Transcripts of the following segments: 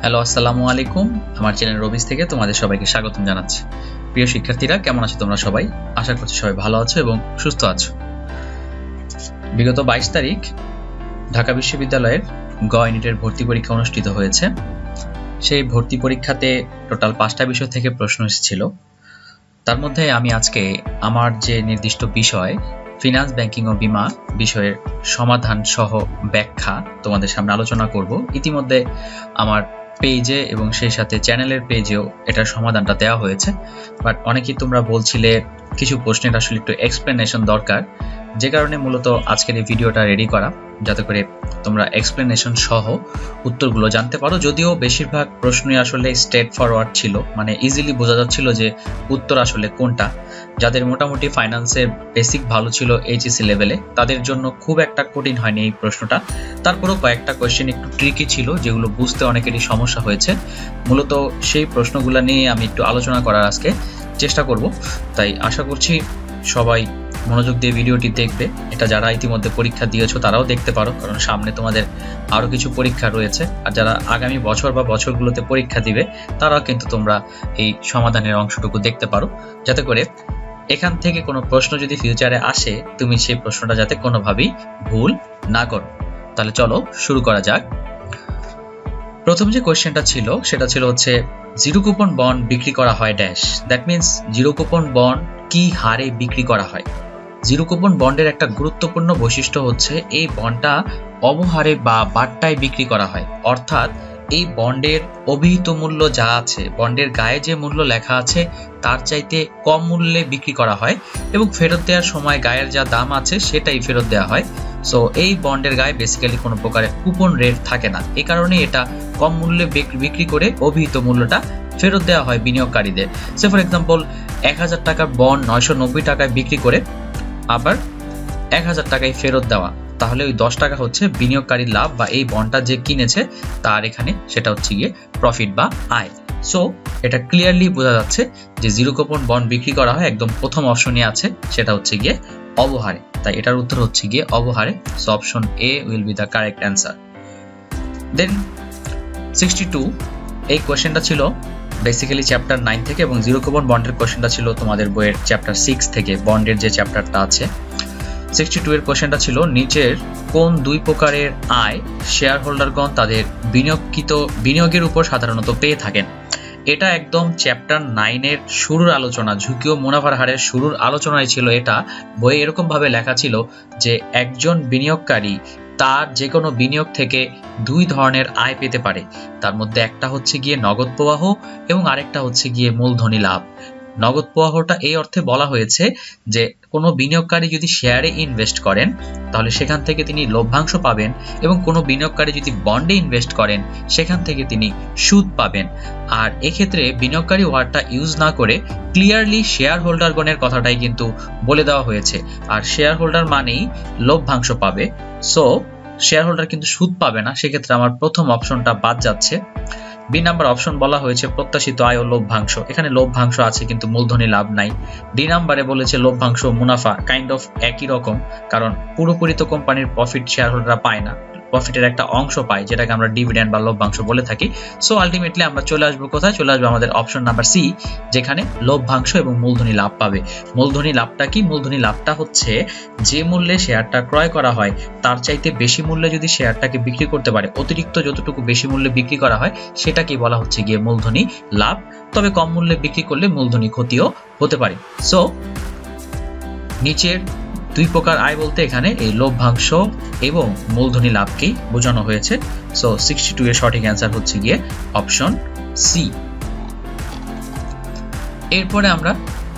Hello, আসসালামু আলাইকুম। আমার চ্যানেল রবিস থেকে তোমাদের সবাইকে স্বাগতম জানাচ্ছি। প্রিয় শিক্ষার্থীরা, কেমন আছো তোমরা সবাই? আশা করছি সবাই ভালো আছো এবং সুস্থ আছো। বিগত 22 তারিখ ঢাকা বিশ্ববিদ্যালয়ের গ ইউনিটের ভর্তি পরীক্ষা অনুষ্ঠিত হয়েছে। সেই ভর্তি পরীক্ষাতে টোটাল 5টা বিষয় থেকে প্রশ্ন এসেছিল। তার মধ্যে আমি আজকে আমার যে নির্দিষ্ট বিষয় ফিনান্স, ব্যাংকিং ও বীমা বিষয়ের সমাধান সহ ব্যাখ্যা তোমাদের সামনে আলোচনা করব। ইতিমধ্যে আমার পেজে এবং সেই সাথে চ্যানেলের পেজেও এটার সমাধানটা দেওয়া হয়েছে, বাট অনেকেই তোমরা বলছিলে কিছু প্রশ্নের আসলে একটু এক্সপ্লেনেশন দরকার, যে কারণে মূলত আজকের এই ভিডিওটা রেডি করা, যাতে করে তোমরা এক্সপ্লেনেশন সহ উত্তরগুলো জানতে পারো। যদিও বেশিরভাগ প্রশ্নই আসলে স্ট্রেট ফরওয়ার্ড ছিল, মানে ইজিলি বোঝা যাচ্ছিল যে উত্তর আসলে কোনটা। যাদের মোটামুটি ফাইন্যান্সের বেসিক ভালো ছিল এইচএসসি লেভেলে, তাদের জন্য খুব একটা কঠিন হয়নি এই প্রশ্নটা। তারপরেও কয়েকটা কোয়েশ্চেন একটু ট্রিকি ছিল, যেগুলো বুঝতে অনেকেরই সমস্যা হয়েছে। মূলত সেই প্রশ্নগুলো নিয়ে আমি একটু আলোচনা করার আজকে চেষ্টা করব। তাই আশা করছি সবাই মনোযোগ দিয়ে ভিডিওটি দেখবে। এটা যারা ইতিমধ্যে পরীক্ষা দিয়েছো তারাও দেখতে পারো, কারণ সামনে তোমাদের আরো কিছু পরীক্ষা রয়েছে। আর যারা আগামী বছর বা বছরগুলোতে পরীক্ষা দিবে, তারাও কিন্তু তোমরা এই সমাধানের অংশটুকু দেখতে পারো, যাতে করে এখান থেকে কোনো প্রশ্ন যদি ফিউচারে আসে, তুমি সেই প্রশ্নটা যাতে কোনোভাবেই ভুল না করো। তাহলে চলো শুরু করা যাক। প্রথম যে কোয়েশ্চেনটা ছিল সেটা ছিল হচ্ছে জিরো কুপন বন্ড বিক্রি করা হয় dash. That means zero coupon bond কি হারে বিক্রি করা হয়। জিরো কুপন বন্ডের একটা গুরুত্বপূর্ণ বৈশিষ্ট্য হচ্ছে এই বন্ডটা অবহারে বা বাট্টায় বিক্রি করা হয়, অর্থাৎ এই বন্ডের অভিহিত মূল্য যা আছে, বন্ডের গায়ে যে মূল্য লেখা আছে তার চাইতে কম মূল্যে বিক্রি করা হয় এবং ফেরত দেওয়ার সময় গায়ের যা দাম আছে সেটাই ফেরত দেওয়া হয়। সো এই বন্ডের গায়ে বেসিক্যালি কোনো প্রকারের কুপন রেট থাকে না, এই কারণে এটা কম মূল্যে বিক্রি করে অভিহিত মূল্যটা ফেরত দেওয়া হয় বিনিয়োগকারীদের। সে ফর এক্সাম্পল 1000 টাকার বন্ড 990 টাকায় বিক্রি করে আবার 1000 টাকায় ফেরত দেওয়া, তাহলে ওই 10 টাকা হচ্ছে বিনিয়োগকারীর লাভ, বা এই বন্ডটা যে কিনেছে তার এখানে সেটা হচ্ছে গিয়ে প্রফিট বা আয়। সো এটা ক্লিয়ারলি বোঝা যাচ্ছে যে জিরো কুপন বন্ড বিক্রি করা হয়, একদম প্রথম অপশনে আছে, সেটা হচ্ছে গিয়ে অবহারে। তাই এটার উত্তর হচ্ছে গিয়ে অবহারে। So option A will be the correct answer. Then 62 এই কোয়েশ্চেনটা ছিল বেসিক্যালি চ্যাপ্টার 9 থেকে, এবং জিরো কুপন বন্ডের কোয়েশ্চেনটা ছিল তোমাদের বইয়ের চ্যাপ্টার 6 থেকে, বন্ডের যে চ্যাপ্টারটা আছে। 62 এর কোয়েশ্চেনটা ছিল নিচের কোন দুই প্রকারের আয় শেয়ার হোল্ডারগণ তাদের বিনিয়োগের উপর সাধারণত পেয়ে থাকেন। এটা একদম চ্যাপ্টার 9 এর শুরুর আলোচনা, ঝুঁকি ও মুনাফার হারের শুরুর আলোচনায় ছিল এটা। বইয়ে এরকম ভাবে লেখা ছিল যে একজন বিনিয়োগকারী তার যে কোনো বিনিয়োগ থেকে দুই ধরনের আয় পেতে পারে। তার মধ্যে একটা হচ্ছে গিয়ে নগদ প্রবাহ এবং আরেকটা হচ্ছে গিয়ে মূলধনী লাভ। নগদ প্রবাহটা এই অর্থে বলা হয়েছে যে কোনো বিনিয়োগকারী যদি শেয়ারে ইনভেস্ট করেন তাহলে সেখান থেকে তিনি লভ্যাংশ পাবেন, এবং কোনো বিনিয়োগকারী যদি বন্ডে ইনভেস্ট করেন সেখান থেকে তিনি সুদ পাবেন। আর এক্ষেত্রে বিনিয়োগকারী ওয়ার্ডটা ইউজ না করে ক্লিয়ারলি শেয়ার হোল্ডারগণের কথাটাই কিন্তু বলে দেওয়া হয়েছে। আর শেয়ার হোল্ডার মানেই লভ্যাংশ পাবে, সো শেয়ার হোল্ডার কিন্তু সুদ পাবে না। সেক্ষেত্রে আমার প্রথম অপশনটা বাদ যাচ্ছে। বি নাম্বার অপশন বলা হয়েছে প্রত্যাশিত আয় ও লভ্যাংশ, এখানে লভ্যাংশ আছে কিন্তু মূলধনী লাভ নাই। ডি নাম্বারে বলেছে লভ্যাংশ মুনাফা, কাইন্ড অফ একই রকম, কারণ পুরোপুরি তো কোম্পানির প্রফিট শেয়ার হোল্ডাররা পায় না, প্রফিটের একটা অংশ পায়, যেটাকে আমরা ডিভিডেন্ড বা লভ্যাংশ বলে থাকি। সো আলটিমেটলি আমরা চলে আসবো কোথায়? চলে আসবো আমাদের অপশন নাম্বার সি, যেখানে লভ্যাংশ এবং মূলধনী লাভ পাবে। মূলধনী লাভটা কি? মূলধনী লাভটা হচ্ছে যে মূল্যে শেয়ারটা ক্রয় করা হয় তার চাইতে বেশি মূল্যে যদি শেয়ারটাকে বিক্রি করতে পারে, অতিরিক্ত যতটুকু বেশি মূল্যে বিক্রি করা হয় সেটাকেই বলা হচ্ছে গিয়ে মূলধনী লাভ। তবে কম মূল্যে বিক্রি করলে মূলধনী ক্ষতিও হতে পারে। সো নিচের দুই প্রকার আয় বলতে এখানে এই লভ্যাংশ এবং মূলধনী লাভকেই বোঝানো হয়েছে। সো 62 এর সঠিক অ্যান্সার হচ্ছে গিয়ে অপশন সি। এরপরে আমরা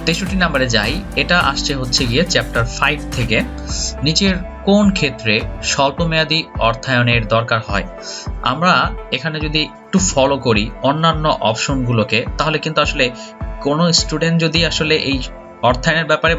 63 নম্বরে যাই। এটা আসছে হচ্ছে গিয়ে চ্যাপ্টার 5 থেকে। নিচের কোন ক্ষেত্রে স্বল্পমেয়াদী অর্থায়নের দরকার হয়? আমরা এখানে যদি একটু ফলো করি অন্যান্য অপশনগুলোকে, তাহলে কিন্তু আসলে কোনো স্টুডেন্ট যদি আসলে এই অর্থায়নের ব্যাপারে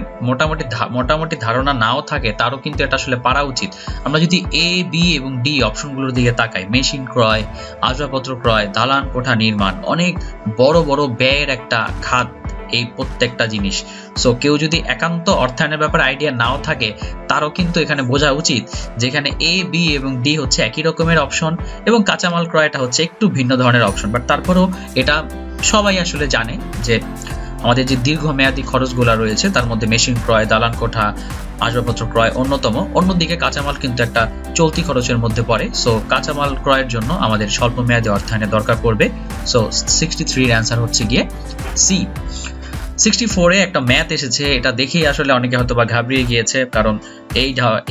মোটামুটি ধারণা নাও থাকে, তারও কিন্তু এটা আসলে পারা উচিত। আমরা যদি এ, বি এবং ডি অপশনগুলোর দিকে তাকাই, মেশিন ক্রয়, আসবাবপত্র ক্রয়, দালান কোঠা নির্মাণ, অনেক বড় বড় ব্যয়ের একটা খাত এই প্রত্যেকটা জিনিস। সো কেউ যদি একান্ত অর্থায়নের ব্যাপারে আইডিয়া নাও থাকে তারও কিন্তু এখানে বোঝা উচিত যেখানে এ, বি এবং ডি হচ্ছে একই রকমের অপশন এবং কাঁচামাল ক্রয়টা হচ্ছে একটু ভিন্ন ধরনের অপশন। বাট তারপরেও এটা সবাই আসলে জানে যে আমাদের যে দীর্ঘমেয়াদী খরচগুলো রয়েছে তার মধ্যে মেশিন ক্রয়, দালান কোঠা, আসবাবপত্র ক্রয় অন্যতম। অন্যদিকে কাঁচামাল কিন্তু একটা চলতি খরচের মধ্যে পড়ে। সো কাঁচামাল ক্রয়ের জন্য আমাদের স্বল্প মেয়াদী অর্থায়নের দরকার পড়বে। সো 63 এর অ্যান্সার হচ্ছে গিয়ে সি। 64 এ একটা ম্যাথ এসেছে, এটা দেখেই আসলে অনেকে হয়তো বা ঘাবড়িয়ে গিয়েছে, কারণ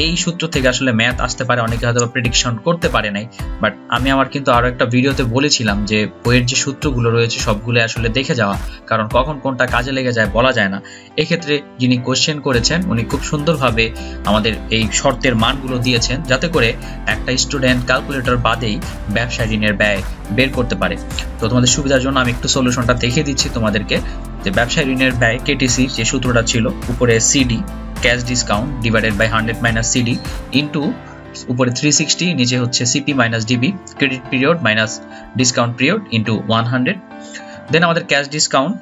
এই সূত্র থেকে আসলে ম্যাথ আসতে পারে, অনেকে হয়তো বা প্রেডিকশন করতে পারে নাই। বাট আমি আমার কিন্তু আরো একটা ভিডিওতে বলেছিলাম যে বইয়ের যে সূত্রগুলো রয়েছে সবগুলো আসলে দেখে যাওয়া, কারণ কখন কোনটা কাজে লেগে যায় বলা যায় না। এক্ষেত্রে যিনি কোশ্চেন করেছেন উনি খুব সুন্দরভাবে আমাদের এই শর্তের মানগুলো দিয়েছেন যাতে করে একটা স্টুডেন্ট ক্যালকুলেটর বাদেই ব্যবসা ঋণের ব্যয় বের করতে পারে। তো তোমাদের সুবিধার জন্য আমি একটু সলিউশনটা দেখিয়ে দিচ্ছি তোমাদেরকে। যে ব্যবসায় ঋণের ব্যয় কেটিসি যে সূত্রটা ছিল, উপরে CD cash discount divided by 100 minus CD into উপরে 360, নিচে হচ্ছে CP minus DB, credit period minus discount period into 100। Then আমাদের cash discount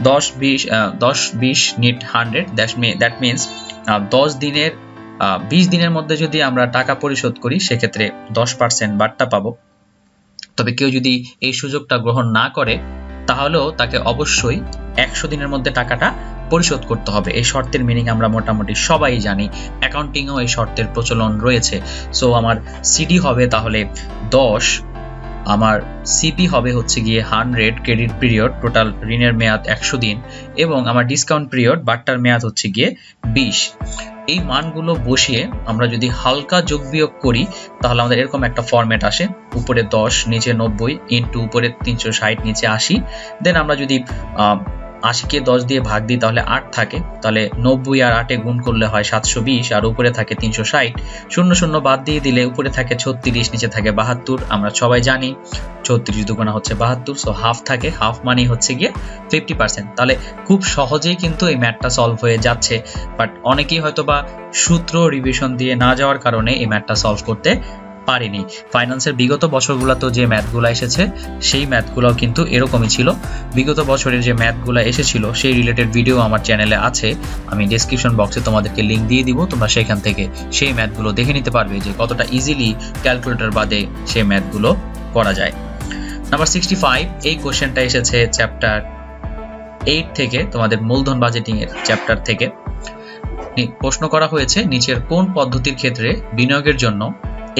10-20 net 100, that means 20 দিনের মধ্যে যদি আমরা টাকা পরিশোধ করি সেক্ষেত্রে 10% বাড়টা পাবো। তবে কেউ যদি এই সুযোগটা গ্রহণ না করে তাহলেও তাকে অবশ্যই 100 দিনের মধ্যে টাকাটা পরিশোধ করতে হবে। এই শর্তের মিনিং আমরা মোটামুটি সবাই জানি, অ্যাকাউন্টিংও এই শর্তের প্রচলন রয়েছে। সো আমার সিডি হবে তাহলে 10, আমার সিপি হবে হচ্ছে গিয়ে 100, ক্রেডিট পিরিয়ড টোটাল ঋণের মেয়াদ 100 দিন, এবং আমার ডিসকাউন্ট পিরিয়ড বাট্টার মেয়াদ হচ্ছে গিয়ে 20। এই মানগুলো বসিয়ে আমরা যদি হালকা যোগ বিয়োগ করি তাহলে আমাদের এরকম একটা ফরম্যাট আসে, উপরে 10 নিচে 90 ইনটু উপরে 360 নিচে 80। দেন আমরা যদি 80 কে 10 দিয়ে ভাগ দিই তাহলে 8 থাকে, তাহলে 90 আর 8 এ গুণ করলে হয় 720, আর উপরে থাকে 360। 00 বাদ দিয়ে দিলে উপরে থাকে 36, নিচে থাকে 72। আমরা সবাই জানি 36 দুগুণা হচ্ছে 72, সো হাফ থাকে, হাফ মানে হচ্ছে গিয়ে 50%। তাহলে খুব সহজেই কিন্তু এই ম্যাথটা সলভ হয়ে যাচ্ছে। বাট অনেকেই হয়তো বা সূত্র রিভিশন দিয়ে না যাওয়ার কারণে এই ম্যাথটা সলভ করতে পারিনি। ফাইন্যান্সের বিগত বছরগুলোতে যে ম্যাথগুলো এসেছে সেই ম্যাথগুলোও কিন্তু এরকমই ছিল। বিগত বছরের যে ম্যাথগুলো এসেছিল সেই রিলেটেড ভিডিও আমার চ্যানেলে আছে, আমি ডেসক্রিপশন বক্সে তোমাদেরকে লিংক দিয়ে দিব, তোমরা সেখান থেকে সেই ম্যাথগুলো দেখে নিতে পারবে যে কতটা ইজিলি ক্যালকুলেটর বাদে সেই ম্যাথগুলো করা যায়। নাম্বার 65, এই কোশ্চেনটা এসেছে চ্যাপ্টার 8 থেকে, তোমাদের মূলধন বাজেটিং এর চ্যাপ্টার থেকে। প্রশ্ন করা হয়েছে নিচের কোন পদ্ধতির ক্ষেত্রে বিনিয়োগের জন্য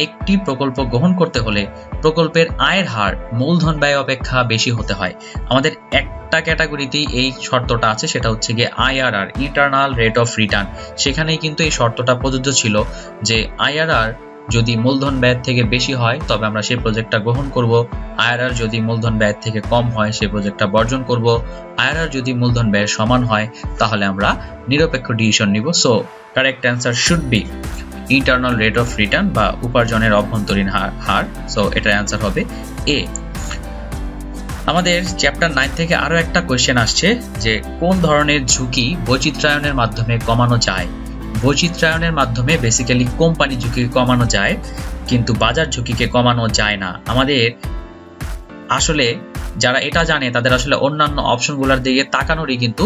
একটি প্রকল্প গ্রহণ করতে হলে প্রকল্পের আয়ের হার মূলধন ব্যয় অপেক্ষা বেশি হতে হয়। আমাদের একটা ক্যাটাগরিতেই এই শর্তটা আছে, সেটা হচ্ছে গিয়ে IRR, internal rate of return. সেখানেই কিন্তু এই শর্তটা প্রযোজ্য ছিল যে আইআরআর যদি মূলধন ব্যয়ের থেকে বেশি হয় তবে আমরা সেই প্রজেক্টটা গ্রহণ করব, আইআরআর যদি মূলধন ব্যয়ের থেকে কম হয় সেই প্রজেক্টটা বর্জন করব, আইআরআর যদি মূলধন ব্যয়ের সমান হয় তাহলে আমরা নিরপেক্ষ ডিসিশন নিব। So correct answer should be internal rate of return বা উপার্জনের অভ্যন্তরীণ হার। সো এটার অ্যান্সার হবে এ। আমাদের চ্যাপ্টার 9 থেকে আরো একটা কোশ্চেন আসছে যে কোন ধরনের ঝুঁকি বৈচিত্র্যায়নের মাধ্যমে কমানো যায়। বৈচিত্র্যায়নের মাধ্যমে বেসিক্যালি কোম্পানি ঝুঁকি কমানো যায় কিন্তু বাজার ঝুঁকিকে কমানো যায় না। আমাদের আসলে যারা এটা জানে তাদের আসলে অন্যান্য অপশনগুলোর দিকে তাকানোরই কিন্তু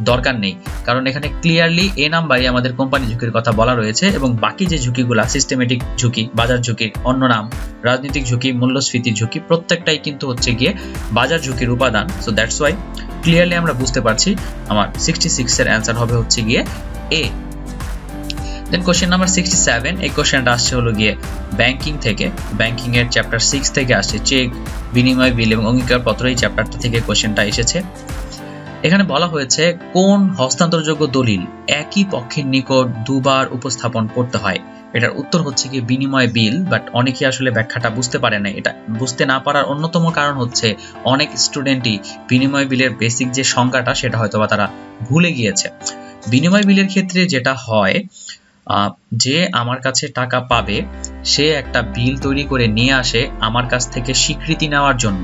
দরকার নেই, কারণ এখানে ক্লিয়ারলি এ নাম্বারই আমাদের কোম্পানি ঝুঁকির কথা বলা রয়েছে এবং বাকি যে ঝুঁকিগুলা সিস্টেমেটিক ঝুঁকি, বাজার ঝুঁকির অন্য নাম, রাজনৈতিক ঝুঁকি, মূল্যস্ফীতির ঝুঁকি, প্রত্যেকটাই কিন্তু হচ্ছে গিয়ে বাজার ঝুঁকির উপাদান। সো দ্যাটস ওয়াই ক্লিয়ারলি আমরা বুঝতে পারছি আমার 66 এর অ্যান্সার হবে হচ্ছে গিয়ে এ। দেন কোশ্চেন নাম্বার 67, এই কোশ্চেনটা আসছে হলো গিয়ে ব্যাংকিং থেকে, ব্যাংকিং এর চ্যাপ্টার 6 থেকে আসছে, চেক, বিনিময় বিল এবং অঙ্গীকারপত্র, এই চ্যাপ্টারটা থেকে কোশ্চেনটা এসেছে। এখানে বলা হয়েছে কোন হস্তান্তরযোগ্য দলিল একই পক্ষের নিকট দুবার উপস্থাপন করতে হয়। এটার উত্তর হচ্ছে কি বিনিময় বিল। বাট অনেকে আসলে ব্যাখ্যাটা বুঝতে পারে না। এটা বুঝতে না পারার অন্যতম কারণ হচ্ছে অনেক স্টুডেন্টই বিনিময় বিলের বেসিক যে সংজ্ঞাটা সেটা হয়তোবা তারা ভুলে গিয়েছে। বিনিময় বিলের ক্ষেত্রে যেটা হয়, যে আমার কাছে টাকা পাবে সে একটা বিল তৈরি করে নিয়ে আসে আমার কাছ থেকে স্বীকৃতি নেওয়ার জন্য।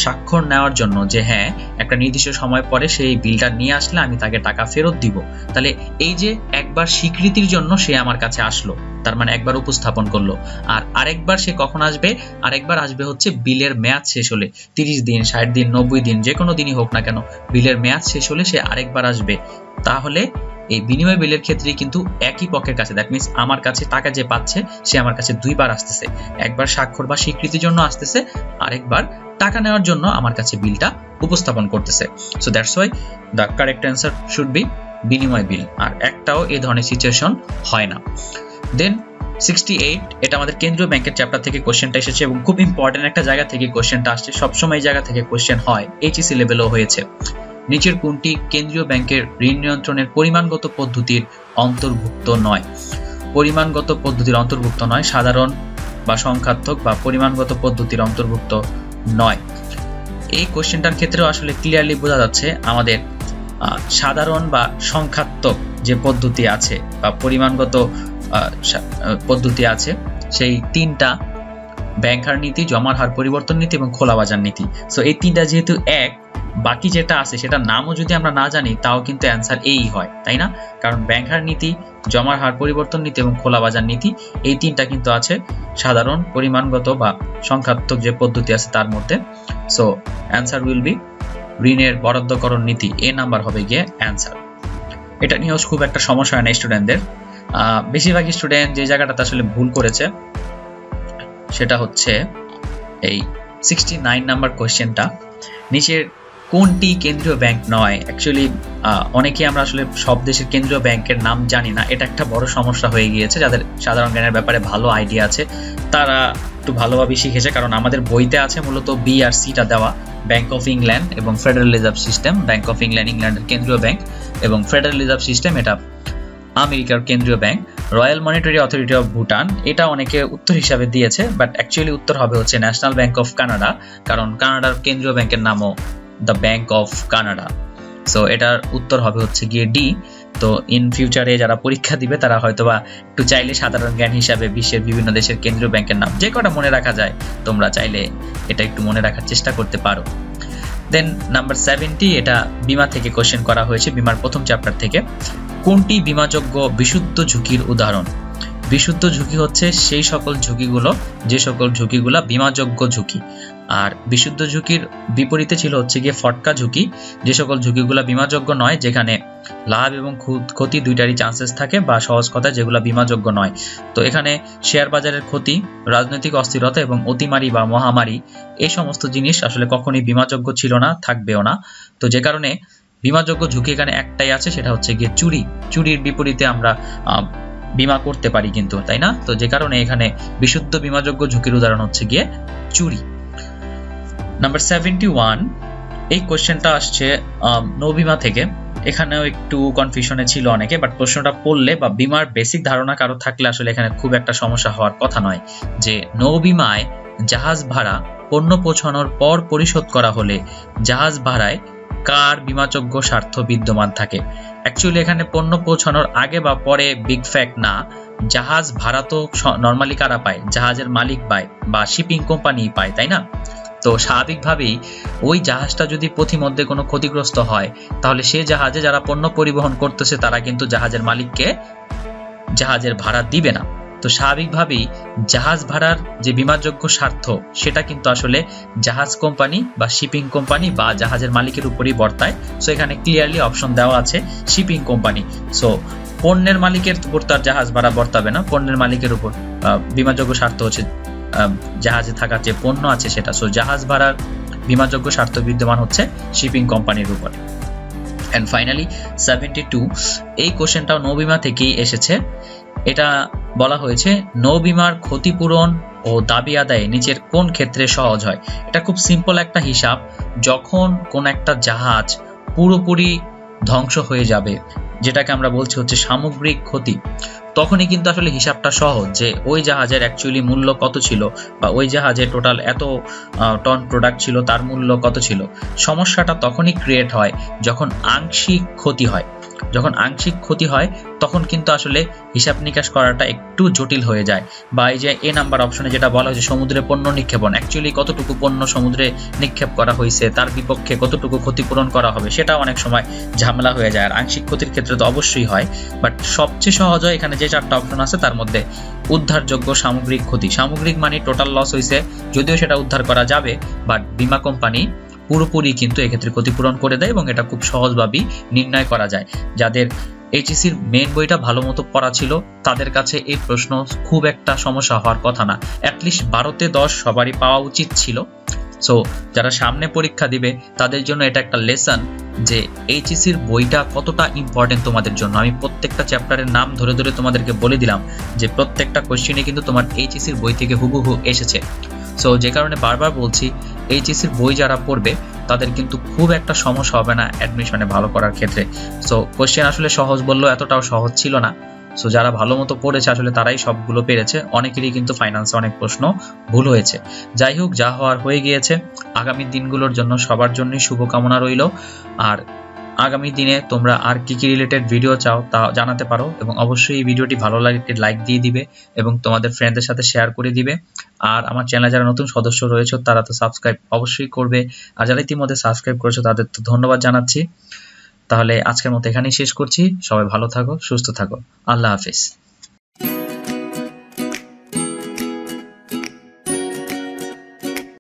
স্বাক্ষর নেওয়ার জন্য যে হ্যাঁ একটা নির্দিষ্ট সময় পরে সেই বিলটা নিয়ে আসলে আমি তাকে টাকা ফেরত দিব। তাহলে এই যে একবার স্বীকৃতির জন্য সে আমার কাছে আসলো, তার মানে একবার উপস্থাপন করলো, আর আরেকবার সে কখন আসবে, আরেকবার আসবে হচ্ছে বিলের মেয়াদ শেষ হলে, 30 দিন 60 দিন 90 দিন যে কোনো দিনই হোক না কেন, বিলের মেয়াদ শেষ হলে সে আরেকবার আসবে। তাহলে এই বিনিময় বিলের ক্ষেত্রে কিন্তু একই পক্ষের কাছে, দ্যাট মিনস আমার কাছে টাকা যে পাচ্ছে সে আমার কাছে দুইবার আসতেছে, একবার স্বাক্ষর বা স্বীকৃতির জন্য আসতেছে, আরেকবার টাকা নেওয়ার জন্য আমার কাছে বিলটা উপস্থাপন করতেছে। So that's why the correct answer should be বিনিময় বিল। আর একটাও এই ধরনের সিচুয়েশন হয় না। দেন 68, এটা আমাদের কেন্দ্রীয় ব্যাংকের চ্যাপ্টার থেকে কোশ্চেনটা এসেছে এবং খুব ইম্পর্টেন্ট একটা জায়গা থেকে কোশ্চেনটা আসছে, সবসময় এই জায়গা থেকে কোশ্চেন হয়, এইচএসসি লেভেলও হয়েছে। নিচের কোনটি কেন্দ্রীয় ব্যাংকের ঋণ নিয়ন্ত্রণের পরিমাণগত পদ্ধতির অন্তর্ভুক্ত নয়? পরিমাণগত পদ্ধতির অন্তর্ভুক্ত নয়, সাধারণ বা সংখ্যাত্মক বা পরিমাণগত পদ্ধতির অন্তর্ভুক্ত নয়। এই কোশ্চেনটার ক্ষেত্রেও আসলে ক্লিয়ারলি বোঝা যাচ্ছে আমাদের সাধারণ বা সংখ্যাত্মক যে পদ্ধতি আছে বা পরিমাণগত পদ্ধতি আছে সেই তিনটা, ব্যাংক হার নীতি, জমার হার পরিবর্তন নীতি এবং খোলা বাজার নীতি। সো এই তিনটা যেহেতু এক, বাকি যেটা আছে সেটা নামও যদি আমরা না জানি তাও কিন্তু অ্যান্সার এই হয়, তাই না? কারণ ব্যাংক হার নীতি, জমার হার পরিবর্তন নীতি এবং খোলা বাজার নীতি, এই তিনটা কিন্তু আছে সাধারণ, পরিমাণগত বা সংখ্যাত্মক যে পদ্ধতি আছে তার মধ্যে। সো অ্যান্সার উইল বি ঋণের বরাদ্দকরণ নীতি, এ নাম্বার হবে গিয়ে অ্যান্সার। এটা নিয়েও খুব একটা সমস্যা হয় না স্টুডেন্টদের। বেশিরভাগ স্টুডেন্ট যে জায়গাটাতে আসলে ভুল করেছে সেটা হচ্ছে এই 69 নাম্বার কোশ্চেনটা, নিচের কোনটি কেন্দ্রীয় ব্যাংক নয়? অ্যাকচুয়ালি অনেকেই আমরা আসলে সব দেশের কেন্দ্রীয় ব্যাংকের নাম জানি না, এটা একটা বড় সমস্যা হয়ে গিয়েছে। যাদের সাধারণ জ্ঞানের ব্যাপারে ভালো আইডিয়া আছে তারা একটু ভালোভাবে শিখেছে, কারণ আমাদের বইতে আছে মূলত বি আর সিটা দেওয়া, ব্যাংক অফ ইংল্যান্ড এবং federal reserve system. Bank of England ইংল্যান্ডের কেন্দ্রীয় ব্যাংক এবং ফেডারেল রিজার্ভ সিস্টেম এটা আমেরিকার কেন্দ্রীয় bank. Royal monetary authority of Bhutan, এটা অনেকে উত্তর হিসাবে দিয়েছে, বাট অ্যাকচুয়ালি উত্তর হবে হচ্ছে ন্যাশনাল ব্যাংক অফ কানাডা, কারণ কানাডার কেন্দ্রীয় ব্যাংকের নামও the bank of Canada. So এটার উত্তর হবে হচ্ছে গিয়ে ডি। তো ইন ফিউচারে যারা পরীক্ষা দিবে তারা হয়তোবা একটু চাইলে সাধারণ জ্ঞান হিসাবে বিশ্বের বিভিন্ন দেশের কেন্দ্রীয় ব্যাংকের নাম যে কটা মনে রাখা যায় তোমরা চাইলে এটা একটু মনে রাখার চেষ্টা করতে পারো। দেন নাম্বার 70, এটা বিমা থেকে কোশ্চেন করা হয়েছে, বিমার প্রথম চ্যাপ্টার থেকে। কোনটি বিমাযোগ্য বিশুদ্ধ ঝুঁকির উদাহরণ? বিশুদ্ধ ঝুঁকি হচ্ছে সেই সকল ঝুঁকিগুলো যে সকল ঝুঁকিগুলো বিমাযোগ্য ঝুঁকি, আর বিশুদ্ধ ঝুঁকির বিপরীতে ছিল হচ্ছে গিয়ে ফটকা ঝুঁকি, যে সকল ঝুঁকিগুলো বিমাযোগ্য নয়, যেখানে লাভ এবং ক্ষতি দুইটারই চান্সেস থাকে, বা সহজ কথা যেগুলো বিমাযোগ্য নয়। তো এখানে শেয়ার বাজারের ক্ষতি, রাজনৈতিক অস্থিরতা এবং অতিমারি বা মহামারী, এই সমস্ত জিনিস আসলে কখনোই বিমাযোগ্য ছিল না, থাকবেও না। তো যে কারণে বিমাযোগ্য ঝুঁকি এখানে একটাই আছে, সেটা হচ্ছে গিয়ে চুরি। চুরির বিপরীতে আমরা বিমা করতে পারি কিন্তু, তাই না? তো যে কারণে এখানে বিশুদ্ধ বিমাযোগ্য ঝুঁকির উদাহরণ হচ্ছে গিয়ে চুরি। নাম্বার 71, এই কোশ্চেনটা আসছে নৌবিমা থেকে। এখানেও একটু কনফিউশনে ছিল অনেকে, বাট প্রশ্নটা পড়লে বা বিমার বেসিক ধারণা কারো থাকলে আসলে এখানে খুব একটা সমস্যা হওয়ার কথা নয়। যে নৌবিমায় জাহাজ ভাড়া পণ্য পৌঁছানোর পর পরিশোধ করা হলে জাহাজ ভাড়ায় কার বিমাযোগ্য স্বার্থ বিদ্যমান থাকে? অ্যাকচুয়ালি এখানে পণ্য পৌঁছানোর আগে বা পরে বিগ ফ্যাক্ট না, জাহাজ ভাড়া তো নর্মালি কারা পায়? জাহাজের মালিক পায় বা শিপিং কোম্পানি পায়, তাই না? তো স্বাভাবিকভাবেই ওই জাহাজটা যদি পথিমধ্যে কোনো ক্ষতিগ্রস্ত হয় তাহলে সে জাহাজে যারা পণ্য পরিবহন করতেছে তারা কিন্তু জাহাজের মালিককে জাহাজের ভাড়া দিবে না। তো স্বাভাবিকভাবেই জাহাজ ভাড়ার যে বিমাযোগ্য স্বার্থ সেটা কিন্তু আসলে জাহাজ কোম্পানি বা শিপিং কোম্পানি বা জাহাজের মালিকের উপরই বর্তায়। সো এখানে ক্লিয়ারলি অপশন দেওয়া আছে শিপিং কোম্পানি। সো পণ্যের মালিকের উপর তার জাহাজ ভাড়া বর্তাবে না, পণ্যের মালিকের উপর বিমাযোগ্য স্বার্থ হচ্ছে জাহাজে থাকা যে পণ্য আছে সেটা। সো জাহাজ ভাড়ার বিমাযোগ্য স্বার্থ বিদ্যমান হচ্ছে শিপিং কোম্পানির উপর। এন্ড ফাইনালি 72, এই কোশ্চেনটাও নৌবিমা থেকেই এসেছে। এটা বলা হয়েছে নৌবিমার ক্ষতিপূরণ ও দাবি আদায়ে নিচের কোন ক্ষেত্রে সহজ হয়? এটা খুব সিম্পল একটা হিসাব। যখন কোন একটা জাহাজ পুরোপুরি ধ্বংস হয়ে যাবে, যেটাকে আমরা বলছি হচ্ছে সামগ্রিক ক্ষতি, তখনই কিন্তু আসলে হিসাবটা সহজ যে ওই জাহাজের অ্যাকচুয়ালি মূল্য কত ছিল বা ওই জাহাজে টোটাল এত টন প্রোডাক্ট ছিল, তার মূল্য কত ছিল। সমস্যাটা তখনই ক্রিয়েট হয় যখন আংশিক ক্ষতি হয়। যখন আংশিক ক্ষতি হয় তখন কিন্তু আসলে হিসাব নিকাশ করাটা একটু জটিল হয়ে যায়। বা এই যে এ নাম্বার অপশনে যেটা বলা হয়েছে সমুদ্রে পণ্য নিক্ষেপণ, অ্যাকচুয়ালি কতটুকু পণ্য সমুদ্রে নিক্ষেপ করা হয়েছে, তার বিপক্ষে কতটুকু ক্ষতিপূরণ করা হবে, সেটা অনেক সময় ঝামেলা হয়ে যায়। আর আংশিক ক্ষতির ক্ষেত্রে তো অবশ্যই হয়, বাট সবচেয়ে সহজ হয় এখানে যে 4টা অপশন আছে তার মধ্যে উদ্ধারযোগ্য সামগ্রিক ক্ষতি। সামগ্রিক মানে টোটাল লস হয়েছে, যদিও সেটা উদ্ধার করা যাবে, বাট বীমা কোম্পানি পুরোপুরি কিন্তু এক্ষেত্রে ক্ষতিপূরণ করে দেয় এবং এটা খুব সহজভাবেই নির্ণয় করা যায়। যাদের এইচএসির মেইন বইটা ভালো মতো পড়া ছিল তাদের কাছে এই প্রশ্ন খুব একটা সমস্যা হওয়ার কথা না, অ্যাটলিস্ট 12তে 10 সবারই পাওয়া উচিত ছিল। সো যারা সামনে পরীক্ষা দিবে তাদের জন্য এটা একটা লেসন যে এইচএসির বইটা কতটা ইম্পর্টেন্ট তোমাদের জন্য। আমি প্রত্যেকটা চ্যাপ্টারের নাম ধরে ধরে তোমাদেরকে বলে দিলাম যে প্রত্যেকটা কোশ্চেনে কিন্তু তোমার এইচএসির বই থেকে হুবহু এসেছে। সো যে কারণে বারবার বলছি এইচএসির বই যারা পড়বে তাদের কিন্তু খুব একটা সমস্যা হবে না অ্যাডমিশনে ভালো করার ক্ষেত্রে। সো কোশ্চেন আসলে সহজ বললেও এতটাও সহজ ছিল না। সো যারা ভালো মতো পড়েছে আসলে তারাই সবগুলো পেরেছে, অনেকেরই কিন্তু ফাইন্যান্সে অনেক প্রশ্ন ভুল হয়েছে। যাই হোক, যা হওয়ার হয়ে গিয়েছে। আগামী দিনগুলোর জন্য সবার জন্যই শুভকামনা রইল। আর আগামী দিনে তোমরা আর কি কি রিলেটেড ভিডিও চাও তা জানাতে পারো এবং অবশ্যই এই ভিডিওটি ভালো লাগলে লাইক দিয়ে দিবে এবং তোমাদের ফ্রেন্ডদের সাথে শেয়ার করে দিবে। আর আমার চ্যানেলে যারা নতুন সদস্য রয়েছে তারা তো সাবস্ক্রাইব অবশ্যই করবে, আর যারা ইতিমধ্যে সাবস্ক্রাইব করেছো তাদের তো ধন্যবাদ জানাচ্ছি। তাহলে আজকের মতো এখানেই শেষ করছি। সবাই ভালো থাকো, সুস্থ থাকো, আল্লাহ হাফেজ।